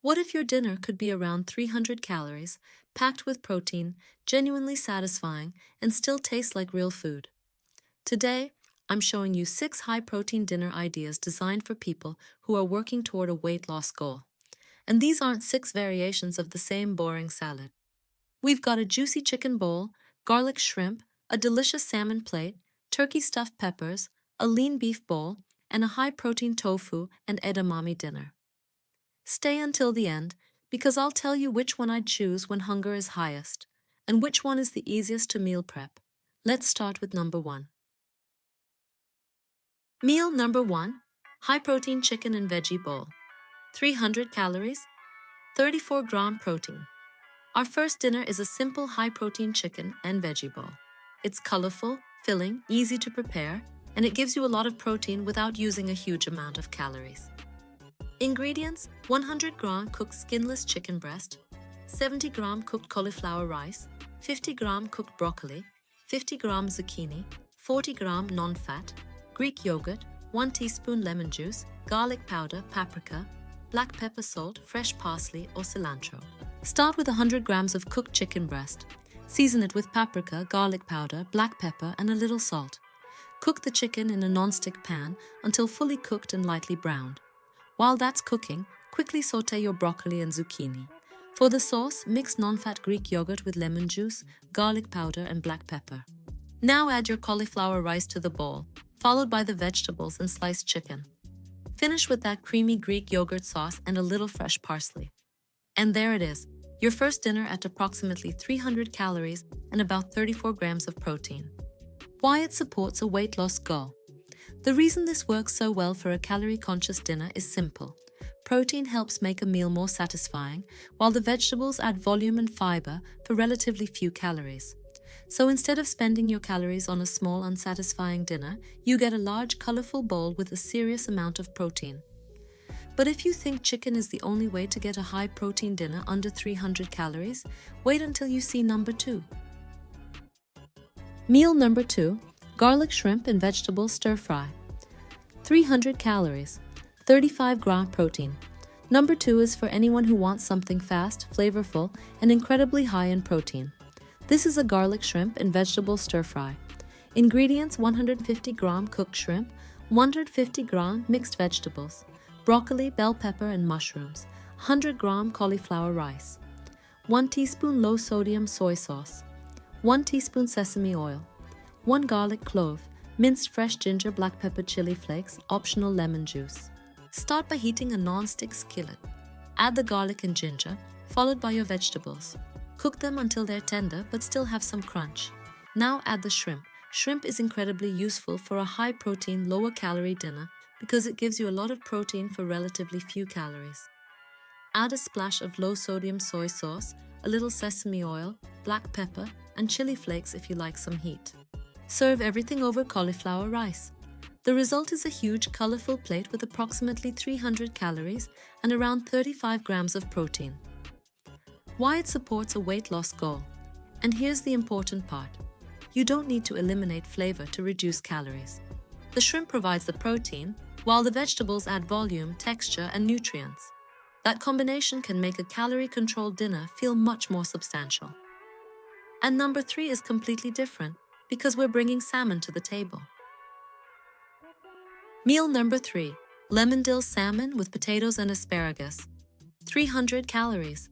What if your dinner could be around 300 calories, packed with protein, genuinely satisfying, and still taste like real food? Today, I'm showing you 6 high-protein dinner ideas designed for people who are working toward a weight loss goal. And these aren't 6 variations of the same boring salad. We've got a juicy chicken bowl, garlic shrimp, a delicious salmon plate, turkey stuffed peppers, a lean beef bowl, and a high-protein tofu and edamame dinner. Stay until the end, because I'll tell you which one I'd choose when hunger is highest, and which one is the easiest to meal prep. Let's start with number 1. Meal number 1, high-protein chicken and veggie bowl. 300 calories, 34-gram protein. Our first dinner is a simple high-protein chicken and veggie bowl. It's colorful, filling, easy to prepare, and it gives you a lot of protein without using a huge amount of calories. Ingredients: 100-gram cooked skinless chicken breast, 70-gram cooked cauliflower rice, 50-gram cooked broccoli, 50-gram zucchini, 40-gram non-fat, Greek yogurt, 1 teaspoon lemon juice, garlic powder, paprika, black pepper, salt, fresh parsley or cilantro. Start with 100 grams of cooked chicken breast. Season it with paprika, garlic powder, black pepper, and a little salt. Cook the chicken in a non-stick pan until fully cooked and lightly browned. While that's cooking, quickly sauté your broccoli and zucchini. For the sauce, mix non-fat Greek yogurt with lemon juice, garlic powder, and black pepper. Now add your cauliflower rice to the bowl, followed by the vegetables and sliced chicken. Finish with that creamy Greek yogurt sauce and a little fresh parsley. And there it is, your first dinner at approximately 300 calories and about 34 grams of protein. Why it supports a weight loss goal. The reason this works so well for a calorie-conscious dinner is simple. Protein helps make a meal more satisfying, while the vegetables add volume and fiber for relatively few calories. So instead of spending your calories on a small, unsatisfying dinner, you get a large, colorful bowl with a serious amount of protein. But if you think chicken is the only way to get a high-protein dinner under 300 calories, wait until you see number 2. Meal number 2, garlic shrimp and vegetable stir-fry. 300 calories, 35-gram protein. Number 2 is for anyone who wants something fast, flavorful, and incredibly high in protein. This is a garlic shrimp and vegetable stir-fry. Ingredients: 150-gram cooked shrimp, 150-gram mixed vegetables, broccoli, bell pepper, and mushrooms, 100-gram cauliflower rice, 1 teaspoon low-sodium soy sauce, 1 teaspoon sesame oil, 1 garlic clove, minced fresh ginger, black pepper, chili flakes, optional lemon juice. Start by heating a non-stick skillet. Add the garlic and ginger, followed by your vegetables. Cook them until they're tender but still have some crunch. Now add the shrimp. Shrimp is incredibly useful for a high-protein, lower-calorie dinner because it gives you a lot of protein for relatively few calories. Add a splash of low-sodium soy sauce, a little sesame oil, black pepper, and chili flakes if you like some heat. Serve everything over cauliflower rice. The result is a huge, colorful plate with approximately 300 calories and around 35 grams of protein. Why it supports a weight loss goal. And here's the important part. You don't need to eliminate flavor to reduce calories. The shrimp provides the protein, while the vegetables add volume, texture, and nutrients. That combination can make a calorie-controlled dinner feel much more substantial. And number 3 is completely different, because we're bringing salmon to the table. Meal number 3, lemon dill salmon with potatoes and asparagus. 300 calories.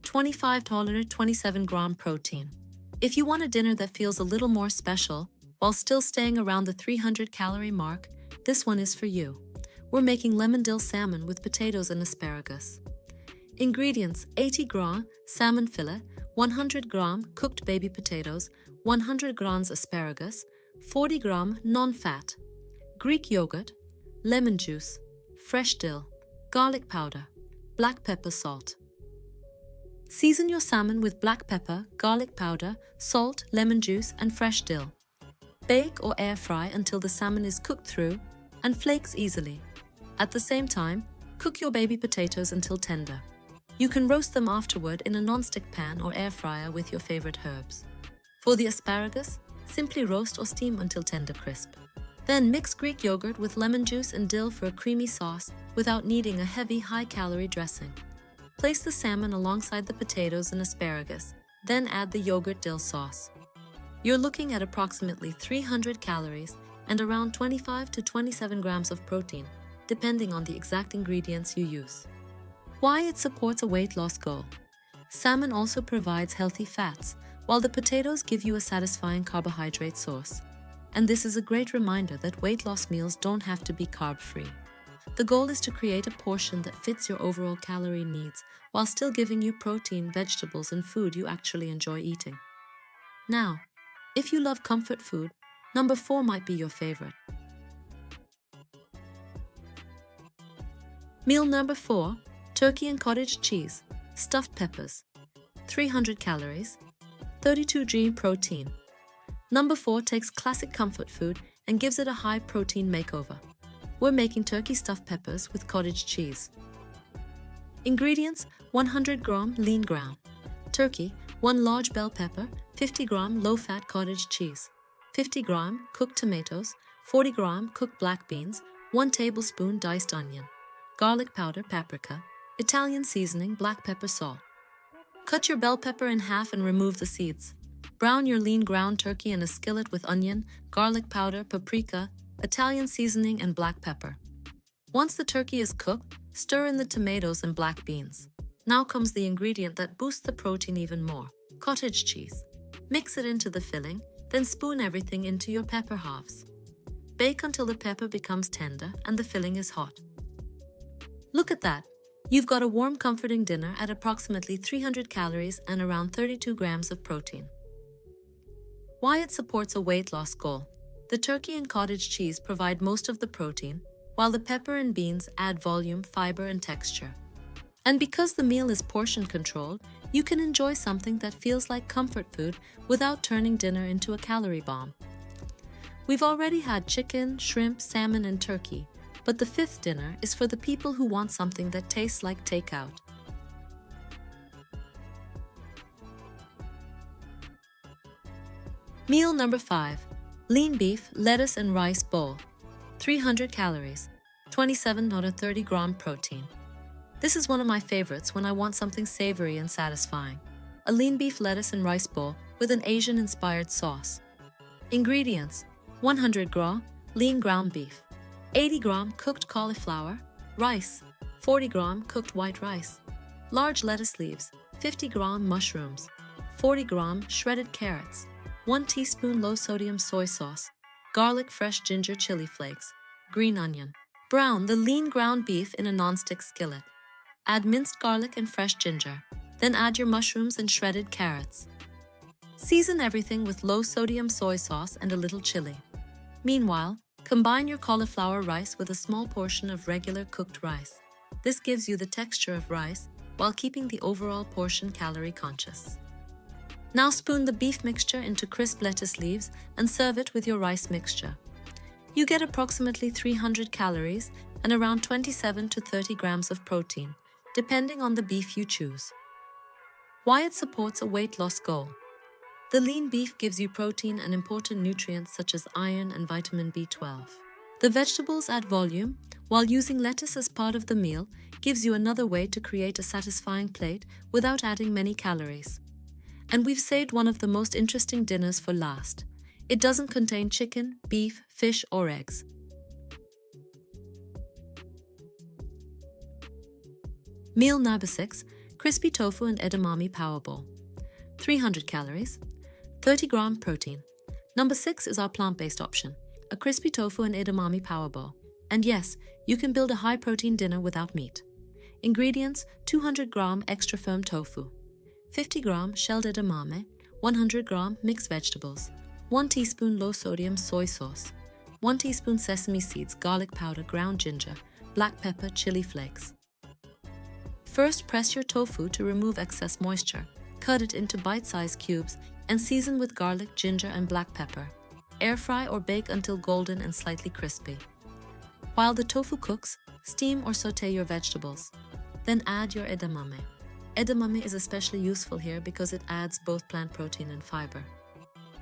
25 to 27-gram protein. If you want a dinner that feels a little more special, while still staying around the 300-calorie mark, this one is for you. We're making lemon dill salmon with potatoes and asparagus. Ingredients: 80-gram salmon fillet, 100-gram cooked baby potatoes, 100 grams asparagus, 40-gram non-fat, Greek yogurt, lemon juice, fresh dill, garlic powder, black pepper, salt. Season your salmon with black pepper, garlic powder, salt, lemon juice, and fresh dill. Bake or air fry until the salmon is cooked through and flakes easily. At the same time, cook your baby potatoes until tender. You can roast them afterward in a non-stick pan or air fryer with your favorite herbs. For the asparagus, simply roast or steam until tender crisp. Then mix Greek yogurt with lemon juice and dill for a creamy sauce without needing a heavy, high-calorie dressing. Place the salmon alongside the potatoes and asparagus, then add the yogurt dill sauce. You're looking at approximately 300 calories and around 25 to 27 grams of protein, depending on the exact ingredients you use. Why it supports a weight loss goal. Salmon also provides healthy fats, while the potatoes give you a satisfying carbohydrate source. And this is a great reminder that weight loss meals don't have to be carb-free. The goal is to create a portion that fits your overall calorie needs while still giving you protein, vegetables, and food you actually enjoy eating. Now, if you love comfort food, number 4 might be your favorite. Meal number 4, turkey and cottage cheese, stuffed peppers, 300 calories, 32 g protein. Number 4 takes classic comfort food and gives it a high protein makeover. We're making turkey stuffed peppers with cottage cheese. Ingredients: 100 gram lean ground turkey, 1 large bell pepper, 50 gram low-fat cottage cheese, 50 gram cooked tomatoes, 40 gram cooked black beans, 1 tablespoon diced onion, garlic powder, paprika, Italian seasoning, black pepper, salt. Cut your bell pepper in half and remove the seeds. Brown your lean ground turkey in a skillet with onion, garlic powder, paprika, Italian seasoning, and black pepper. Once the turkey is cooked, stir in the tomatoes and black beans. Now comes the ingredient that boosts the protein even more: cottage cheese. Mix it into the filling, then spoon everything into your pepper halves. Bake until the pepper becomes tender and the filling is hot. Look at that! You've got a warm, comforting dinner at approximately 300 calories and around 32 grams of protein. Why it supports a weight loss goal. The turkey and cottage cheese provide most of the protein, while the pepper and beans add volume, fiber, and texture. And because the meal is portion controlled, you can enjoy something that feels like comfort food without turning dinner into a calorie bomb. We've already had chicken, shrimp, salmon, and turkey, but the 5th dinner is for the people who want something that tastes like takeout. Meal number 5, lean beef, lettuce, and rice bowl, 300 calories, 27 to 30 gram protein. This is one of my favorites when I want something savory and satisfying. A lean beef, lettuce, and rice bowl with an Asian-inspired sauce. Ingredients: 100 gram lean ground beef, 80 gram cooked cauliflower, rice, 40 gram cooked white rice, large lettuce leaves, 50 gram mushrooms, 40 gram shredded carrots, 1 teaspoon low-sodium soy sauce, garlic, fresh ginger, chili flakes, green onion. Brown the lean ground beef in a non-stick skillet. Add minced garlic and fresh ginger, then add your mushrooms and shredded carrots. Season everything with low-sodium soy sauce and a little chili. Meanwhile, combine your cauliflower rice with a small portion of regular cooked rice. This gives you the texture of rice while keeping the overall portion calorie conscious. Now spoon the beef mixture into crisp lettuce leaves and serve it with your rice mixture. You get approximately 300 calories and around 27 to 30 grams of protein, depending on the beef you choose. Why it supports a weight loss goal. The lean beef gives you protein and important nutrients such as iron and vitamin B12. The vegetables add volume, while using lettuce as part of the meal gives you another way to create a satisfying plate without adding many calories. And we've saved one of the most interesting dinners for last. It doesn't contain chicken, beef, fish, or eggs. Meal number 6, crispy tofu and edamame power bowl. 300 calories, 30 gram protein. Number 6 is our plant-based option, a crispy tofu and edamame power bowl. And yes, you can build a high-protein dinner without meat. Ingredients: 200 gram extra firm tofu, 50 gram shelled edamame, 100 gram mixed vegetables, 1 teaspoon low-sodium soy sauce, 1 teaspoon sesame seeds, garlic powder, ground ginger, black pepper, chili flakes. First, press your tofu to remove excess moisture. Cut it into bite-sized cubes and season with garlic, ginger, and black pepper. Air fry or bake until golden and slightly crispy. While the tofu cooks, steam or sauté your vegetables. Then add your edamame. Edamame is especially useful here because it adds both plant protein and fiber.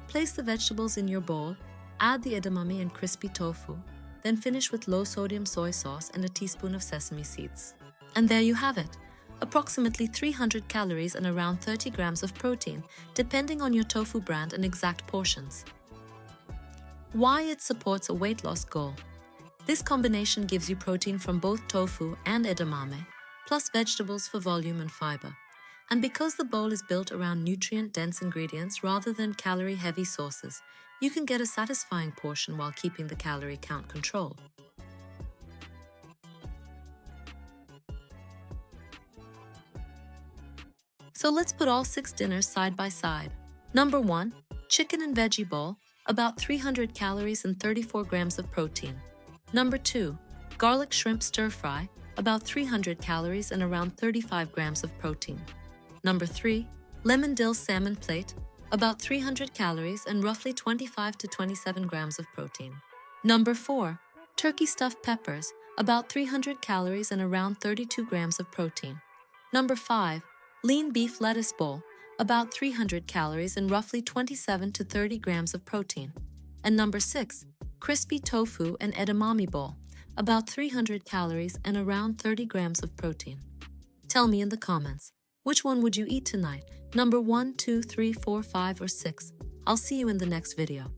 Place the vegetables in your bowl, Add the edamame and crispy tofu, then finish with low-sodium soy sauce and a teaspoon of sesame seeds. And there you have it, approximately 300 calories and around 30 grams of protein, depending on your tofu brand and exact portions. Why it supports a weight loss goal. This combination gives you protein from both tofu and edamame, plus vegetables for volume and fiber. And because the bowl is built around nutrient-dense ingredients rather than calorie-heavy sources, you can get a satisfying portion while keeping the calorie count controlled. So let's put all 6 dinners side by side. Number 1, chicken and veggie bowl, about 300 calories and 34 grams of protein. Number 2, garlic shrimp stir fry, about 300 calories and around 35 grams of protein. Number 3, lemon dill salmon plate, about 300 calories and roughly 25 to 27 grams of protein. Number 4, turkey stuffed peppers, about 300 calories and around 32 grams of protein. Number 5, lean beef lettuce bowl, about 300 calories and roughly 27 to 30 grams of protein. And number 6, crispy tofu and edamame bowl, about 300 calories and around 30 grams of protein. Tell me in the comments, which one would you eat tonight? Number 1, 2, 3, 4, 5, or 6? I'll see you in the next video.